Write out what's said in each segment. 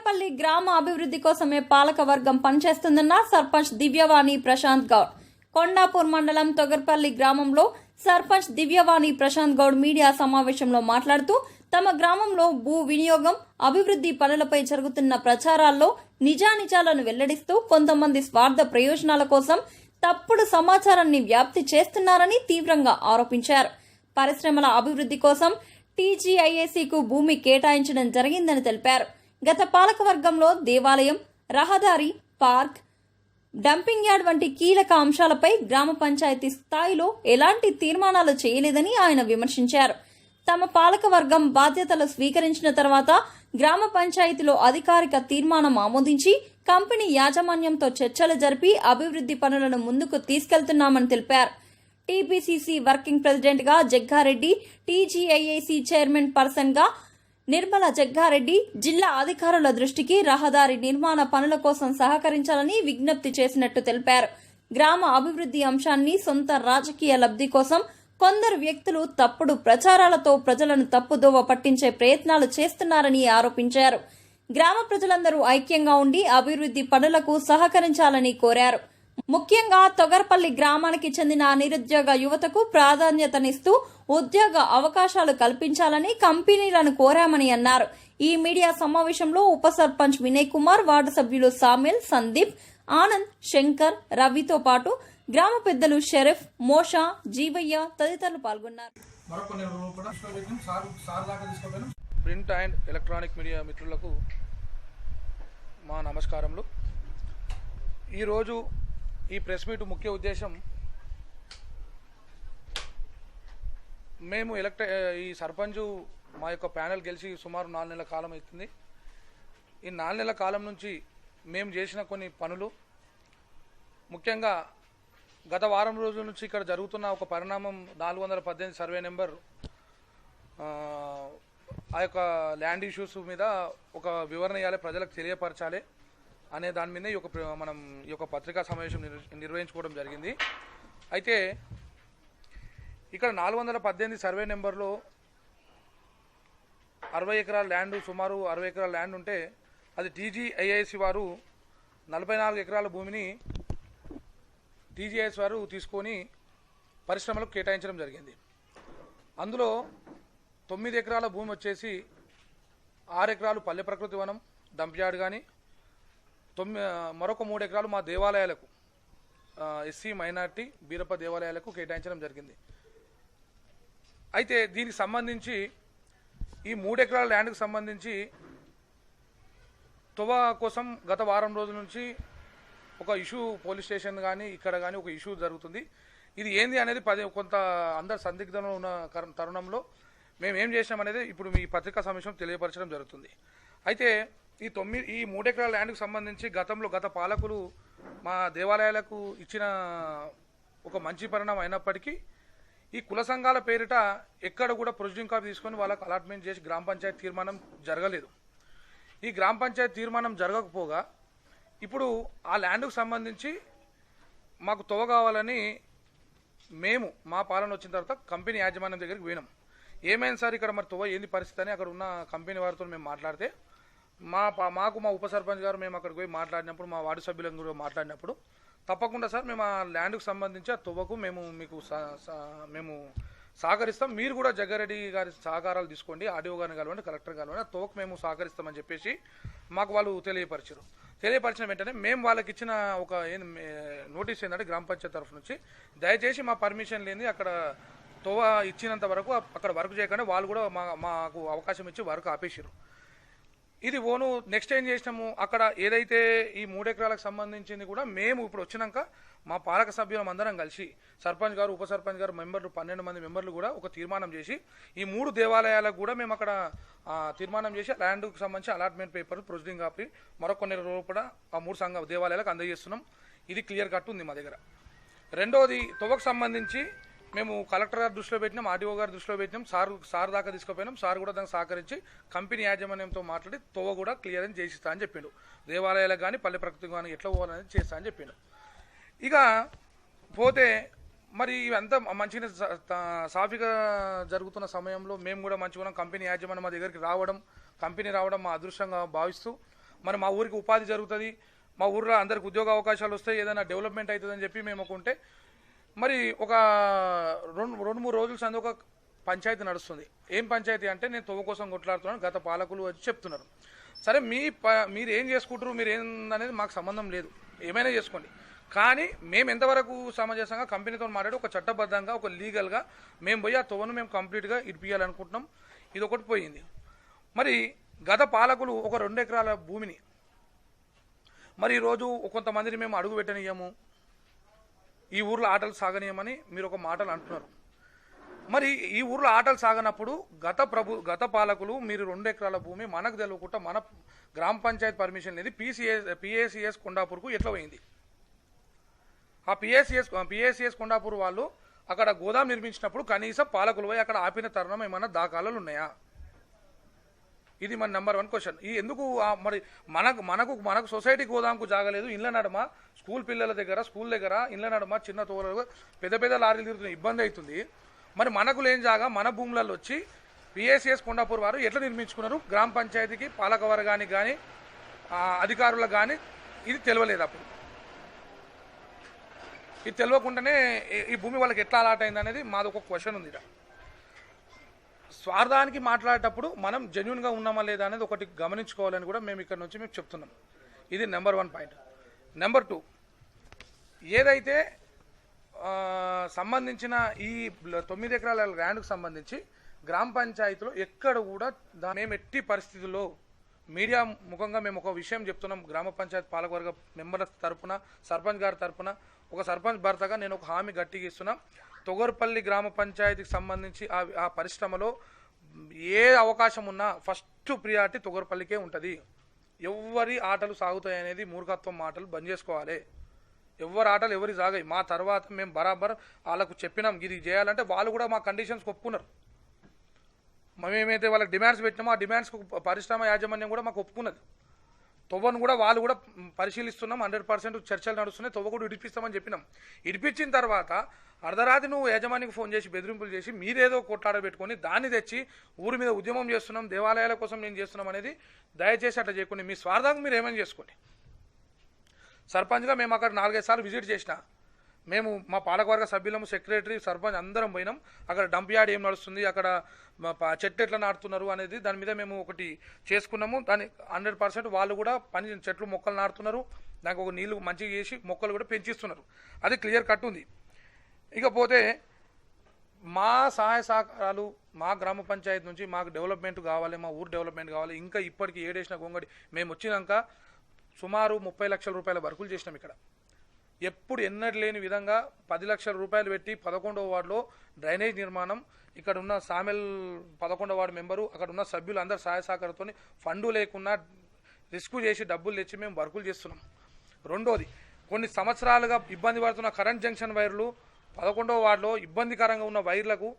తొగర్పల్లి గ్రామ అభివృద్ధి కోసమే పాలక వర్గం పనిచేస్తుందన్న సర్పంచ్ దివ్యవాణి ప్రశాంత్ గౌడ్. కొండాపూర్ మండలం తొగర్పల్లి గ్రామంలో సర్పంచ్ దివ్యవాణి ప్రశాంత్ గౌడ్ మీడియా సమావేశంలో మాట్లాడుతూ తమ గ్రామంలో భూ వినియోగం, అభివృద్ధి పనులపై జరుగుతున్న ప్రచారాల్లో నిజానిజాలను వెల్లడిస్తూ కొంతమంది స్వార్థ ప్రయోజనాల కోసం తప్పుడు సమాచారాన్ని వ్యాప్తి చేస్తున్నారని తీవ్రంగా ఆరోపించారు. పరిశ్రమల అభివృద్ధి కోసం టీజీఐఏసీకు భూమి కేటాయించడం జరిగిందని తెలిపారు. గత పాలకవర్గంలో దేవాలయం, రహదారి, పార్క్, డంపింగ్ యార్డ్ వంటి కీలక అంశాలపై గ్రామ పంచాయతీ స్థాయిలో ఎలాంటి తీర్మానాలు చేయలేదని ఆయన విమర్శించారు. తమ పాలకవర్గం బాధ్యతలు స్వీకరించిన తర్వాత గ్రామ పంచాయతీలో అధికారిక తీర్మానం ఆమోదించి కంపెనీ యాజమాన్యంతో చర్చలు జరిపి అభివృద్ధి పనులను ముందుకు తీసుకెళ్తున్నామని తెలిపారు. టీపీసీసీ వర్కింగ్ ప్రెసిడెంట్ గా జగ్గారెడ్డి, టీజీఐఏసీ చైర్మన్ పర్సన్ గా నిర్మల జగ్గారెడ్డి జిల్లా అధికారుల దృష్టికి రహదారి నిర్మాణ పనుల కోసం సహకరించాలని విజ్ఞప్తి చేసినట్టు తెలిపారు. గ్రామ అభివృద్ధి అంశాన్ని సొంత రాజకీయ లబ్ధి కోసం కొందరు వ్యక్తులు తప్పుడు ప్రచారాలతో ప్రజలను తప్పుదోవ పట్టించే ప్రయత్నాలు చేస్తున్నారని ఆరోపించారు. గ్రామ ప్రజలందరూ ఐక్యంగా ఉండి అభివృద్ధి పనులకు సహకరించాలని కోరారు. ముఖ్యంగా తొగర్పల్లి గ్రామానికి చెందిన నిరుద్యోగ యువతకు ప్రాధాన్యతనిస్తూ ఉద్యోగ అవకాశాలు కల్పించాలని కంపెనీలను కోరామని అన్నారు. ఈ మీడియా సమావేశంలో ఉప సర్పంచ్ వినయ్ కుమార్, వార్డు సభ్యులు సామిల్, సందీప్, ఆనంద్, శంకర్, రవితో పాటు గ్రామ పెద్దలు షరీఫ్, మోషా, జీవయ్య తదితరులు పాల్గొన్నారు. ప్రింట్ అండ్ ఎలక్ట్రానిక్ మీడియా మిత్రులకు మా నమస్కారములు. ఈరోజు ఈ ప్రెస్ మీట్ ముఖ్య ఉద్దేశం, మేము ఈ సర్పంచ్ మా యొక్క ప్యానెల్ గెలిచి సుమారు 4 నెలల కాలం అవుతుంది. ఈ 4 నెలల కాలం నుంచి మేము చేసిన కొన్ని పనులు, ముఖ్యంగా గత వారం రోజుల నుంచి ఇక్కడ జరుగుతున్న ఒక పరిణామం 418 సర్వే నెంబర్ ఆ యొక్క ల్యాండ్ ఇష్యూస్ మీద ఒక వివరణ ఇవ్వాలి, ప్రజలకు తెలియపరచాలి అనే దాని మీద మనం ఈ యొక్క పత్రికా సమావేశం నిర్వహించుకోవడం జరిగింది. అయితే ఇక్కడ 418 సర్వే నెంబర్లో 60 ఎకరాల ల్యాండ్, సుమారు 60 ఎకరాల ల్యాండ్ ఉంటే అది టీజీఐఐసి వారు 44 ఎకరాల భూమిని టీజీఐఎస్ వారు తీసుకొని పరిశ్రమలకు కేటాయించడం జరిగింది. అందులో 9 ఎకరాల భూమి వచ్చేసి 6 ఎకరాలు పల్లె ప్రకృతి వనం, డంప్ యార్డ్ కానీ, మరొక 3 ఎకరాలు మా దేవాలయాలకు, ఎస్సీ, మైనార్టీ, బీరప్ప దేవాలయాలకు కేటాయించడం జరిగింది. అయితే దీనికి సంబంధించి ఈ 3 ఎకరాల ల్యాండ్కి సంబంధించి తొవ కోసం గత వారం రోజుల నుంచి ఒక ఇష్యూ పోలీస్ స్టేషన్ కానీ ఇక్కడ కానీ ఒక ఇష్యూ జరుగుతుంది. ఇది ఏంది అనేది కొంత అందరు సందిగ్ధంలో ఉన్న తరుణంలో మేము ఏం చేసినామనేది ఇప్పుడు మీ పత్రికా సమావేశం తెలియపరచడం జరుగుతుంది. అయితే ఈ 3 ఎకరాల ల్యాండ్కి సంబంధించి గత పాలకులు మా దేవాలయాలకు ఇచ్చిన ఒక మంచి పరిణామం అయినప్పటికీ ఈ కుల సంఘాల పేరిట ఎక్కడ కూడా ప్రొసీడింగ్ కాపీ తీసుకొని వాళ్ళకు అలాట్మెంట్ చేసి గ్రామ పంచాయతీ తీర్మానం జరగలేదు. ఈ గ్రామ పంచాయతీ తీర్మానం జరగకపోగా ఇప్పుడు ఆ ల్యాండ్కు సంబంధించి మాకు తొవ కావాలని మేము మా పాలన వచ్చిన తర్వాత కంపెనీ యాజమాన్యం దగ్గరికి పోయినాం. ఏమైంది సార్ ఇక్కడ మరి తొవ ఏంది పరిస్థితి అని అక్కడ ఉన్న కంపెనీ వారితో మేము మాట్లాడితే మాకు మా ఉప సర్పంచ్ గారు మేము అక్కడికి పోయి మాట్లాడినప్పుడు, మా వార్డు సభ్యులను కూడా మాట్లాడినప్పుడు, తప్పకుండా సార్ మేము ఆ ల్యాండ్కు సంబంధించి ఆ తొవ్వకు మీకు సహకరిస్తాం, మీరు కూడా జగ్గారెడ్డి గారి సహకారాలు తీసుకోండి, ఆర్డీఓ గారిని కలవండి, కలెక్టర్ కలవండి, ఆ తొవ్వకు మేము సహకరిస్తామని చెప్పేసి మాకు వాళ్ళు తెలియపరిచిన వెంటనే మేము వాళ్ళకి ఇచ్చిన ఒక నోటీస్ ఏంటంటే గ్రామ పంచాయతీ తరఫు నుంచి, దయచేసి మా పర్మిషన్ లేని అక్కడ తొవ్వ ఇచ్చినంత వరకు అక్కడ వర్క్ చేయకుండా వాళ్ళు కూడా మాకు అవకాశం ఇచ్చి వర్క్ ఆపేసారు. ఇది నెక్స్ట్ ఏం చేసినాము, అక్కడ ఏదైతే ఈ 3 ఎకరాలకు సంబంధించింది కూడా మేము ఇప్పుడు వచ్చినాక మా పాలక సభ్యులం అందరం కలిసి సర్పంచ్ గారు, ఉప సర్పంచ్ గారు, మెంబర్లు 12 మంది మెంబర్లు కూడా ఒక తీర్మానం చేసి ఈ 3 దేవాలయాలకు కూడా మేము అక్కడ తీర్మానం చేసి ల్యాండ్కు సంబంధించి అలాట్మెంట్ పేపర్, ప్రొసీడింగ్ కాపీ మరొక కొన్ని రోజులు కూడా ఆ 3 దేవాలయాలకు అందజేస్తున్నాం. ఇది క్లియర్ కట్ ఉంది మా దగ్గర. రెండోది, తొవ్వకు సంబంధించి మేము కలెక్టర్ గారి దృష్టిలో పెట్టినాం, ఆర్డీఓ గారి దృష్టిలో పెట్టినాం, సార్ దాకా తీసుకుపోయినాం. సార్ కూడా దానికి సహకరించి కంపెనీ యాజమాన్యంతో మాట్లాడి తొవ్వ కూడా క్లియరెన్స్ చేసిస్తా అని చెప్పిండు. దేవాలయాలకు కానీ పల్లె ప్రకృతి కానీ ఎట్లా పోవాలనేది చేస్తా అని చెప్పిండు. ఇక పోతే మరి ఇవంతా మంచిగా సాఫీగా జరుగుతున్న సమయంలో మేము కూడా మంచిగా కంపెనీ యాజమాన్యం మా దగ్గరికి రావడం, కంపెనీ రావడం మా అదృష్టంగా భావిస్తూ మరి మా ఊరికి ఉపాధి జరుగుతుంది, మా ఊర్లో అందరికి ఉద్యోగ అవకాశాలు వస్తాయి, ఏదైనా డెవలప్మెంట్ అవుతుందని చెప్పి మేము అనుకుంటే మరి ఒక రెండు మూడు రోజుల సంది ఒక పంచాయతీ నడుస్తుంది. ఏం పంచాయతీ అంటే నేను తవ్వ కోసం కొట్లాడుతున్నాను, గత పాలకులు వచ్చి చెప్తున్నారు. సరే మీరు ఏం చేసుకుంటారు, మీరు ఏందనేది మాకు సంబంధం లేదు, ఏమైనా చేసుకోండి. కానీ మేము ఎంతవరకు సమంజసంగా కంపెనీతో మాట్లాడి ఒక చట్టబద్ధంగా ఒక లీగల్గా మేము పోయి ఆ తవ్వను మేము కంప్లీట్గా ఇడిపియాలనుకుంటున్నాం. ఇది ఒకటి పోయింది. మరి గత పాలకులు ఒక 2 ఎకరాల భూమిని మరి ఈరోజు కొంతమందిని మేము అడుగు పెట్టనియము, ఈ ఊర్లో ఆటలు సాగనీయమని మీరు ఒక మాటలు అంటున్నారు. మరి ఈ ఊర్లో ఆటలు సాగనప్పుడు గత పాలకులు మీరు 2 ఎకరాల భూమి మనకు తెలియకుండా మన గ్రామ పంచాయతీ పర్మిషన్ లేదు పిఏసిఎస్ కొండాపూర్కు ఎట్లా పోయింది? ఆ పిఏసిఎస్ కొండాపూర్ వాళ్ళు అక్కడ గోదాం నిర్మించినప్పుడు కనీసం పాలకులు పోయి అక్కడ ఆపిన తరుణం ఏమన్నా దాఖలాలు ఉన్నాయా? ఇది మన నెంబర్ 1 క్వశ్చన్. ఈ ఎందుకు మరి మనకు సొసైటీ గోదాంకు జాగలేదు, ఇళ్ళ నడమ స్కూల్ పిల్లల దగ్గర స్కూల్ దగ్గర ఇళ్ళ నడమ చిన్న తోలు పెద్ద లారీలు తిరుగుతున్న ఇబ్బంది అవుతుంది. మరి మనకు లేని జాగా మన భూములలో వచ్చి పిఏసిఎస్ కొండాపూర్ వారు ఎట్లా నిర్మించుకున్నారు? గ్రామ పంచాయతీకి పాలక వర్గానికి కానీ అధికారులకు కానీ ఇది తెలియలేదు. అప్పుడు ఇది తెలియకుండానే ఈ భూమి వాళ్ళకి ఎట్లా అలాట్ అయింది అనేది మాది ఒక క్వశ్చన్ ఉంది. స్వార్థానికి మాట్లాడేటప్పుడు మనం జెన్యున్గా ఉన్నామా లేదా అనేది ఒకటి గమనించుకోవాలని కూడా మేము ఇక్కడ నుంచి మేము చెప్తున్నాం. ఇది నెంబర్ 1 పాయింట్. నెంబర్ 2, ఏదైతే సంబంధించిన ఈ 9 ఎకరాల ల్యాండ్కు సంబంధించి గ్రామ పంచాయతీలో ఎక్కడ కూడా మేము ఎట్టి పరిస్థితుల్లో మీడియా ముఖంగా మేము ఒక విషయం చెప్తున్నాం. గ్రామ పంచాయతీ పాలకవర్గ మెంబర్ల తరఫున సర్పంచ్ గారి తరఫున ఒక సర్పంచ్ భర్తగా నేను ఒక హామీ గట్టిగా ఇస్తున్నాం. తొగర్పల్లి గ్రామ పంచాయతీకి సంబంధించి ఆ పరిశ్రమలో ఏ అవకాశం ఉన్నా ఫస్ట్ ప్రియారిటీ తొగర్పల్లికే ఉంటుంది. ఎవరి ఆటలు సాగుతాయి అనేది మూర్ఖత్వం మాటలు బంద్ చేసుకోవాలి. ఎవరి ఆటలు ఎవరి సాగాయి. మా తర్వాత మేము బరాబర్ వాళ్ళకు చెప్పినాం ఇది చేయాలంటే వాళ్ళు కూడా మా కండిషన్స్ ఒప్పుకున్నారు. మేమైతే వాళ్ళకి డిమాండ్స్ పెట్టినామో ఆ డిమాండ్స్కు పరిశ్రమ యాజమాన్యం కూడా మాకు ఒప్పుకున్నది. తొవ్వను కూడా వాళ్ళు కూడా పరిశీలిస్తున్నాం, 100% చర్చలు నడుస్తున్నాయి, తొవ్వ కూడా ఇడిపిస్తామని చెప్పినాం. ఇడిపించిన తర్వాత అర్ధరాత్రి నువ్వు యజమానికి ఫోన్ చేసి బెదిరింపులు చేసి మీరేదో కొట్లాడబెట్టుకొని దాన్ని తెచ్చి ఊరి మీద ఉద్యమం చేస్తున్నాం, దేవాలయాల కోసం నేను చేస్తున్నాం అనేది దయచేసి అట్లా చేయకుండా మీ స్వార్థంగా మీరు ఏమైనా చేసుకోండి. సర్పంచ్గా మేము అక్కడ 4-5 సార్లు విజిట్ చేసిన, మేము మా పాలకవర్గ సభ్యులము సెక్రటరీ సర్పంచ్ అందరం పోయినాం. అక్కడ డంప్ యార్డ్ ఏం నడుస్తుంది, అక్కడ చెట్లు ఎట్లా నాటుతున్నారు అనేది దాని మీద మేము ఒకటి చేసుకున్నాము. దాని 100% వాళ్ళు కూడా చెట్లు మొక్కలు నాటుతున్నారు, దానికి ఒక నీళ్లు మంచిగా చేసి మొక్కలు కూడా పెంచిస్తున్నారు. అది క్లియర్ కట్ ఉంది. ఇకపోతే మా సహాయ సహకారాలు మా గ్రామ పంచాయతీ నుంచి మాకు డెవలప్మెంట్ కావాలి, మా ఊరు డెవలప్మెంట్ కావాలి. ఇంకా ఇప్పటికీ ఏడేసిన గొంగడి మేము వచ్చినాక సుమారు 30 లక్షల రూపాయల వర్కులు చేసినాం. ఇక్కడ ఎప్పుడు ఎన్నడూ లేని విధంగా 10 లక్షల రూపాయలు పెట్టి 11వ వార్డులో డ్రైనేజ్ నిర్మాణం, ఇక్కడ ఉన్న సామెల్ 11వ వార్డు మెంబరు, అక్కడ ఉన్న సభ్యులు అందరు సహాయ సహకారంతో ఫండు లేకున్నా రిస్క్ చేసి డబ్బులు తెచ్చి మేము వర్కులు చేస్తున్నాం. రెండోది, కొన్ని సంవత్సరాలుగా ఇబ్బంది పడుతున్న కరెంట్ జంక్షన్ వైర్లు 11వ వార్డులో ఇబ్బందికరంగా ఉన్న వైర్లకు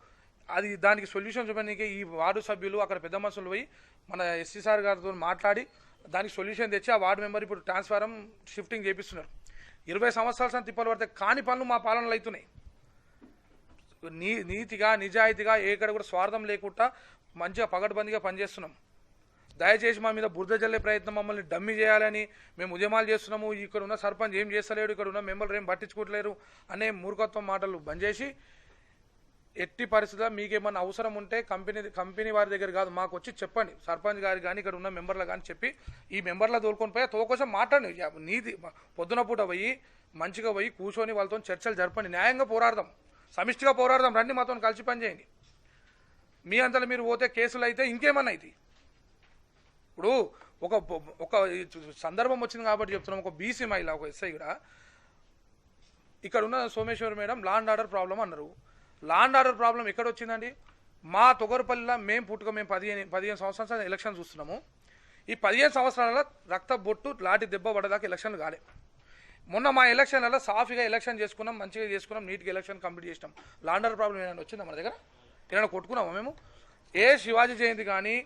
దానికి సొల్యూషన్ చూపడానికి ఈ వార్డు సభ్యులు అక్కడ పెద్ద మనుషులు పోయి మన ఎస్సీ సార్ గారితో మాట్లాడి దానికి సొల్యూషన్ తెచ్చి ఆ వార్డు మెంబర్ ఇప్పుడు ట్రాన్స్ఫారం షిఫ్టింగ్ చేపిస్తున్నారు. 20 సంవత్సరాల సంత తిప్పలు పడితే కాని పనులు మా పాలనలో అవుతున్నాయి. నీతిగా నిజాయితీగా ఎక్కడ కూడా స్వార్థం లేకుండా మంచిగా పగడ్బందీగా పనిచేస్తున్నాం. దయచేసి మా మీద బురద జల్లే ప్రయత్నం, మమ్మల్ని డమ్మి చేయాలని మేము ఉద్యమాలు చేస్తున్నాము, ఇక్కడ ఉన్న సర్పంచ్ ఏం చేస్తలేడు, ఇక్కడ ఉన్న మెంబర్లు ఏం పట్టించుకోవట్లేరు అనే మూర్ఖత్వం మాటలు బంద్ చేసి ఎట్టి పరిస్థితుల్లో మీకేమన్నా అవసరం ఉంటే కంపెనీ వారి దగ్గర కాదు మాకు వచ్చి చెప్పండి. సర్పంచ్ గారికి కానీ ఇక్కడ ఉన్న మెంబర్లు కానీ చెప్పి ఈ మెంబర్ల తోలుకొని పోయి తో కోసం మాట్లాడండి. నీతి పొద్దున పూట పోయి మంచిగా పోయి కూర్చొని వాళ్ళతో చర్చలు జరపండి, న్యాయంగా పోరాడదాం, సమిష్టిగా పోరాడదాం, రండి మాతో కలిసి పనిచేయండి. మీ అంతలో మీరు పోతే కేసులు అయితే ఇంకేమన్నా అయితే ఇప్పుడు ఒక సందర్భం వచ్చింది కాబట్టి చెప్తున్నాం. ఒక బీసీ మహిళ ఒక ఎస్ఐ కూడా ఇక్కడ ఉన్న Someshwar madam law and order problem అన్నారు. లా అండ్ ఆర్డర్ ప్రాబ్లం ఎక్కడ వచ్చిందండి? మా తొగరపల్లిలో మేము 15 సంవత్సరాల ఎలక్షన్ చూస్తున్నాము. ఈ 15 సంవత్సరాల రక్త బొట్టు లాటి దెబ్బ పడదాకా ఎలక్షన్లు కాలే. మొన్న మా ఎలక్షన్లలో సాఫీగా ఎలక్షన్ చేసుకున్నాం, మంచిగా చేసుకున్నాం, నీట్గా ఎలక్షన్ కంప్లీట్ చేసినాం. లా అండ్ ఆర్డర్ ప్రాబ్లం ఏమైనా వచ్చిందా మన దగ్గర? ఏమైనా కొట్టుకున్నామా మేము? ఏ శివాజీ జయంతి కానీ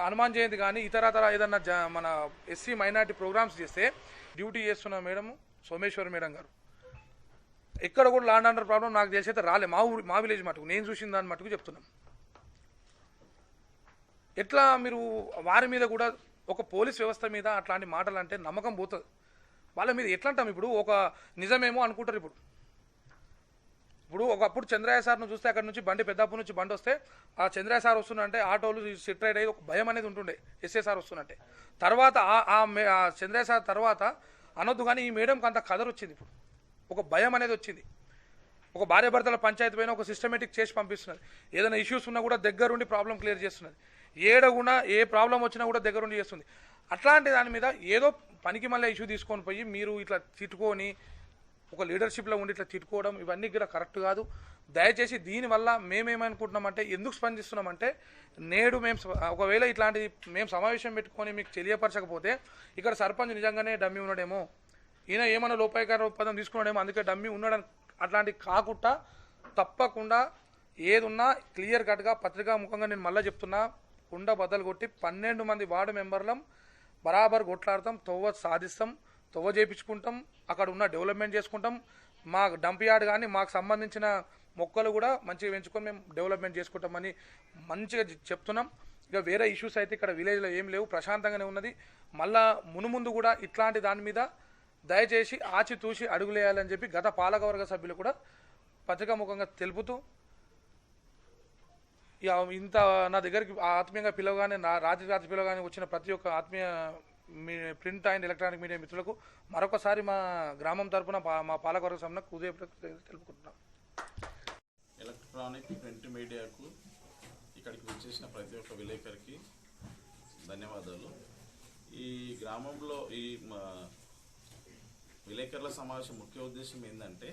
హనుమాన్ జయంతి కానీ ఇతరతర ఏదన్నా మన ఎస్సీ మైనార్టీ ప్రోగ్రామ్స్ చేస్తే డ్యూటీ చేస్తున్న మేడం సోమేశ్వర్ మేడం గారు ఎక్కడ కూడా లా అండ్ ఆర్డర్ ప్రాబ్లం నాకు తెలిసి అయితే రాలే. మా విలేజ్ మటుకు నేను చూసిన దాని మటుకు చెప్తున్నాం. ఎట్లా మీరు వారి మీద కూడా ఒక పోలీస్ వ్యవస్థ మీద అట్లాంటి మాటలు అంటే నమ్మకం పోతుంది. వాళ్ళ మీద ఎట్లా అంటాం? ఇప్పుడు ఒక నిజమేమో అనుకుంటారు. ఇప్పుడు ఒకప్పుడు చంద్రయ్య సార్ను చూస్తే అక్కడ నుంచి బండి పెద్దాపూర్ నుంచి బండి వస్తే ఆ చంద్రయ్య సార్ వస్తున్నంటే ఆటోలు సిట్ రైడ్ అయ్యి ఒక భయం అనేది ఉంటుండే ఎస్ఏ సార్ వస్తున్నట్టే. తర్వాత ఆ చంద్రయ్య సార్ తర్వాత అనొద్దు కానీ ఈ మేడంకి అంత కదర్ వచ్చింది. ఇప్పుడు ఒక భయం అనేది వచ్చింది. ఒక భార్యాభర్తల పంచాయతీ పైన ఒక సిస్టమేటిక్ చేసి పంపిస్తున్నది. ఏదైనా ఇష్యూస్ ఉన్నా కూడా దగ్గరుండి ప్రాబ్లం క్లియర్ చేస్తున్నది. ఏడగునా ఏ ప్రాబ్లం వచ్చినా కూడా దగ్గరుండి చేస్తుంది. అట్లాంటి దాని మీద ఏదో పనికి మళ్ళీ ఇష్యూ తీసుకొని పోయి మీరు ఇట్లా తిట్టుకొని ఒక లీడర్షిప్లో ఉండి ఇట్లా తిట్టుకోవడం ఇవన్నీ కూడా కరెక్ట్ కాదు. దయచేసి దీనివల్ల మేమేమనుకుంటున్నామంటే, ఎందుకు స్పందిస్తున్నామంటే, నేడు మేము ఒకవేళ ఇట్లాంటి మేము సమావేశం పెట్టుకొని మీకు తెలియపరచకపోతే ఇక్కడ సర్పంచ్ నిజంగానే డమ్మీ ఉన్నాడేమో, ఈయన ఏమైనా లోపాయకార పదం తీసుకున్నాడేమో అందుకే డమ్మీ ఉన్నాడని అట్లాంటివి కాకుండా తప్పకుండా ఏదున్నా క్లియర్ కట్గా పత్రికా ముఖంగా నేను మళ్ళీ చెప్తున్నా, కుండ బద్దలు కొట్టి 12 మంది వార్డు మెంబర్లం బరాబర్ కొట్లాడతాం, తొవ్వ సాధిస్తాం, తొవ్వ చేయించుకుంటాం, అక్కడ ఉన్న డెవలప్మెంట్ చేసుకుంటాం. మా డంప్ యార్డ్ కానీ మాకు సంబంధించిన మొక్కలు కూడా మంచిగా పెంచుకొని మేము డెవలప్మెంట్ చేసుకుంటామని మంచిగా చెప్తున్నాం. ఇక వేరే ఇష్యూస్ అయితే ఇక్కడ విలేజ్లో ఏం లేవు, ప్రశాంతంగానే ఉన్నది. మళ్ళా మునుముందు కూడా ఇట్లాంటి దాని మీద దయచేసి ఆచితూచి అడుగులేయాలని చెప్పి గత పాలకవర్గ సభ్యులు కూడా పత్రికాముఖంగా తెలుపుతూ, ఇక ఇంత నా దగ్గరికి ఆత్మీయంగా పిలవగానే, నా రాత్రి పిలవగానే వచ్చిన ప్రతి ఒక్క ఆత్మీయ ప్రింట్ అండ్ ఎలక్ట్రానిక్ మీడియా మిత్రులకు మరొకసారి మా గ్రామం తరఫున మా పాలకవర్గ సభకు తెలుపుకుంటున్నాం. ఎలక్ట్రానిక్ ప్రింట్ మీడియాకు ఇక్కడికి వచ్చేసిన ప్రతి ఒక్క విలేకరికి ధన్యవాదాలు. ఈ గ్రామంలో ఈ విలేకరుల సమావేశం ముఖ్య ఉద్దేశం ఏంటంటే,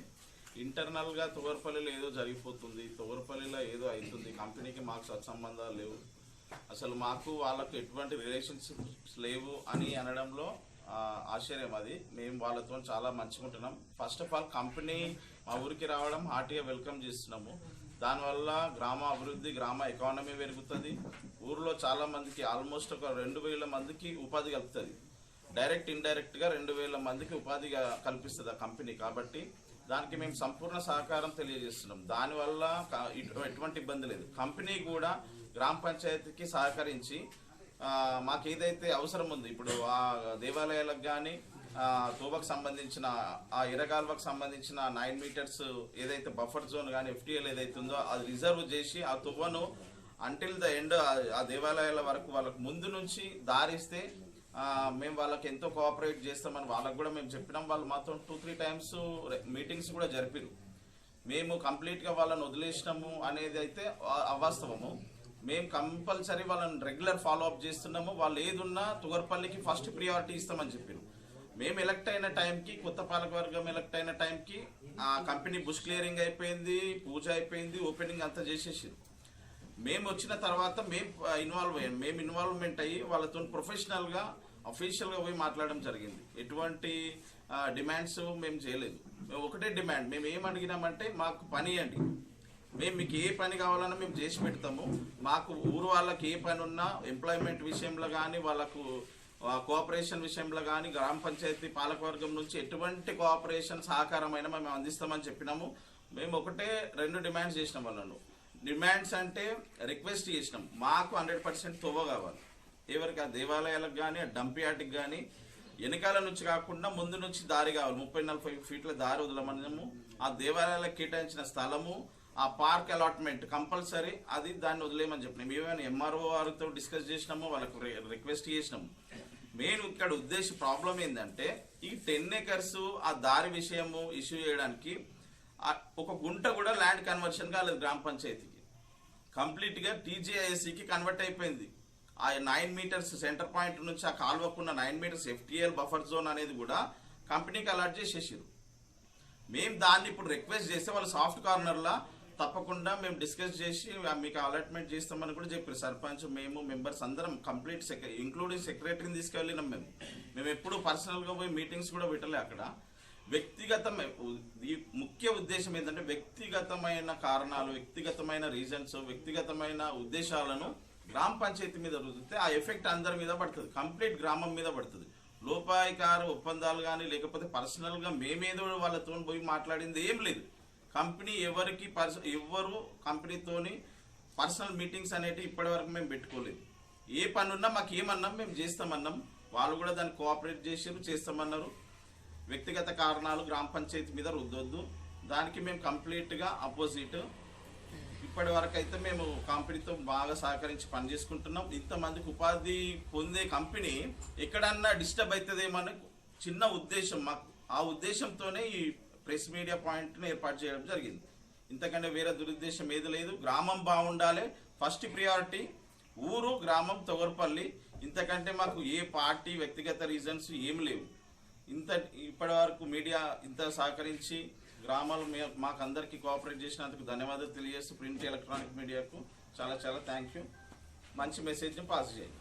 ఇంటర్నల్గా తోవర్పల్లిలో ఏదో జరిగిపోతుంది, తోవర్పల్లిలో ఏదో అవుతుంది, కంపెనీకి మాకు సత్సంబంధాలు లేవు, అసలు మాకు వాళ్ళకు ఎటువంటి రిలేషన్షిప్స్ లేవు అని అనడంలో ఆశ్చర్యం. అది మేము వాళ్ళతో చాలా మంచిగా ఉంటున్నాం. ఫస్ట్ ఆఫ్ ఆల్ కంపెనీ మా ఊరికి రావడం హార్టీగా వెల్కమ్ చేస్తున్నాము. దానివల్ల గ్రామ అభివృద్ధి, గ్రామ ఎకానమీ పెరుగుతుంది. ఊర్లో చాలా మందికి ఆల్మోస్ట్ ఒక 2000 మందికి ఉపాధి కలుపుతుంది. డైరెక్ట్ ఇండైరెక్ట్గా 2000 మందికి ఉపాధి కల్పిస్తుంది ఆ కంపెనీ. కాబట్టి దానికి మేము సంపూర్ణ సహకారం తెలియజేస్తున్నాం. దానివల్ల ఎటువంటి ఇబ్బంది లేదు. కంపెనీ కూడా గ్రామ పంచాయతీకి సహకరించి మాకు ఏదైతే అవసరం ఉంది, ఇప్పుడు ఆ దేవాలయాలకు కానీ తోబకు సంబంధించిన ఆ ఇరగాల్వకు సంబంధించిన 9 మీటర్స్ ఏదైతే బఫర్ జోన్ కానీ ఎఫ్టీఎల్ ఏదైతే ఉందో అది రిజర్వ్ చేసి ఆ తువ్వను అంటిల్ ద ఎండ్ ఆ దేవాలయాల వరకు వాళ్ళకు ముందు నుంచి దారిస్తే మేము వాళ్ళకి ఎంతో కోఆపరేట్ చేస్తామని వాళ్ళకు కూడా మేము చెప్పినాం. వాళ్ళు మాతో 2-3 టైమ్స్ మీటింగ్స్ కూడా జరిపారు. మేము కంప్లీట్గా వాళ్ళని వదిలేసినాము అనేది అయితే అవాస్తవము. మేము కంపల్సరీ వాళ్ళని రెగ్యులర్ ఫాలో అప్ చేస్తున్నాము. వాళ్ళు ఏదున్నా తుగర్పల్లికి ఫస్ట్ ప్రియారిటీ ఇస్తామని చెప్పారు. మేము ఎలక్ట్ అయిన టైంకి, కొత్త పాలకవర్గం ఎలక్ట్ అయిన టైంకి ఆ కంపెనీ బుష్ క్లియరింగ్ అయిపోయింది, పూజ అయిపోయింది, ఓపెనింగ్ అంతా చేసేసారు. మేము వచ్చిన తర్వాత మేము ఇన్వాల్వ్మెంట్ అయ్యి వాళ్ళతో ప్రొఫెషనల్గా అఫీషియల్గా పోయి మాట్లాడడం జరిగింది. ఎటువంటి డిమాండ్స్ మేము చేయలేదు. మేము ఒకటే డిమాండ్, మేము ఏం అడిగినామంటే మాకు పని అండి, మేము మీకు ఏ పని కావాలన్నా మేము చేసి పెడతాము. మాకు ఊరు వాళ్ళకి ఏ పని ఉన్నా ఎంప్లాయ్మెంట్ విషయంలో కానీ, వాళ్ళకు కోఆపరేషన్ విషయంలో కానీ గ్రామ పంచాయతీ పాలకవర్గం నుంచి ఎటువంటి కోఆపరేషన్ సహకారమైన మేము అందిస్తామని చెప్పినాము. మేము ఒకటే 2 డిమాండ్స్ చేసినాం వాళ్ళను. డిమాండ్స్ అంటే రిక్వెస్ట్ చేసినాం, మాకు 100% తొవ్వ కావాలి. ఎవరికి ఆ దేవాలయాలకు కానీ, ఆ డంప్ యార్డ్కి కానీ వెనకాల నుంచి కాకుండా ముందు నుంచి దారి కావాలి. 30-40 ఫీట్ల దారి వదలమన్నాము. ఆ దేవాలయాలకు కేటాయించిన స్థలము, ఆ పార్క్ అలాట్మెంట్ కంపల్సరీ, అది దాన్ని వదిలేయమని చెప్పినాం. ఏమైనా ఎంఆర్ఓ వారితో డిస్కస్ చేసినాము, వాళ్ళకు రిక్వెస్ట్ చేసినాము. మెయిన్ ఇక్కడ ప్రాబ్లం ఏంటంటే, ఈ 10 acres ఆ దారి విషయము ఇష్యూ చేయడానికి ఒక గుంట కూడా ల్యాండ్ కన్వర్షన్ కాలేదు. గ్రామ పంచాయతీకి కంప్లీట్గా టీజీఐఎస్సికి కన్వర్ట్ అయిపోయింది. ఆ 9 మీటర్స్ సెంటర్ పాయింట్ నుంచి ఆ కాలువకున్న 9 మీటర్స్ ఎఫ్టీఎల్ బఫర్ జోన్ అనేది కూడా కంపెనీకి అలాట్ చేసేసారు. మేము దాన్ని ఇప్పుడు రిక్వెస్ట్ చేస్తే వాళ్ళు సాఫ్ట్ కార్నర్లా తప్పకుండా మేము డిస్కస్ చేసి మీకు అలాట్మెంట్ చేస్తామని కూడా చెప్పారు. సర్పంచ్, మేము మెంబర్స్ అందరం కంప్లీట్ ఇంక్లూడింగ్ సెక్రటరీని తీసుకెళ్ళినాం. మేము ఎప్పుడు పర్సనల్గా పోయి మీటింగ్స్ కూడా పెట్టలే. అక్కడ ఈ ముఖ్య ఉద్దేశం ఏంటంటే, వ్యక్తిగతమైన కారణాలు, వ్యక్తిగతమైన రీజన్స్, వ్యక్తిగతమైన ఉద్దేశాలను గ్రామ పంచాయతీ మీద రుద్దితే ఆ ఎఫెక్ట్ అందరి మీద పడుతుంది, కంప్లీట్ గ్రామం మీద పడుతుంది. లోపాయికార ఒప్పందాలు కానీ, లేకపోతే పర్సనల్గా మేమేదో వాళ్ళతో పోయి మాట్లాడింది ఏం లేదు. కంపెనీ ఎవ్వరు కంపెనీతోని పర్సనల్ మీటింగ్స్ అనేవి ఇప్పటి వరకు మేము పెట్టుకోలేదు. ఏ పని ఉన్నా మాకు ఏమన్నాం మేము చేస్తామన్నాం. వాళ్ళు కూడా దాన్ని కోఆపరేట్ చేసారు, చేస్తామన్నారు. వ్యక్తిగత కారణాలు గ్రామ పంచాయతీ మీద రుద్దొద్దు, దానికి మేము కంప్లీట్గా అపోజిట్. ఇప్పటి వరకు అయితే మేము కంపెనీతో బాగా సహకరించి పనిచేసుకుంటున్నాం. ఇంతమందికి ఉపాధి పొందే కంపెనీ ఎక్కడన్నా డిస్టర్బ్ అవుతుందేమని చిన్న ఉద్దేశం మాకు. ఆ ఉద్దేశంతోనే ఈ ప్రెస్ మీడియా పాయింట్ని ఏర్పాటు చేయడం జరిగింది. ఇంతకంటే వేరే దురుద్దేశం ఏది లేదు. గ్రామం బాగుండాలి, ఫస్ట్ ప్రియారిటీ. ఊరు, గ్రామం, తొగరపల్లి. ఇంతకంటే మాకు ఏ పార్టీ వ్యక్తిగత రీజన్స్ ఏమి లేవు. ఇప్పటి వరకు మీడియా ఇంత సహకరించి గ్రామాలు మాకు అందరికీ కోఆపరేట్ చేసినందుకు ధన్యవాదాలు తెలియజేస్తూ ప్రింట్ ఎలక్ట్రానిక్ మీడియాకు చాలా చాలా థ్యాంక్ యూ. మంచి మెసేజ్ని పాస్ చేయండి.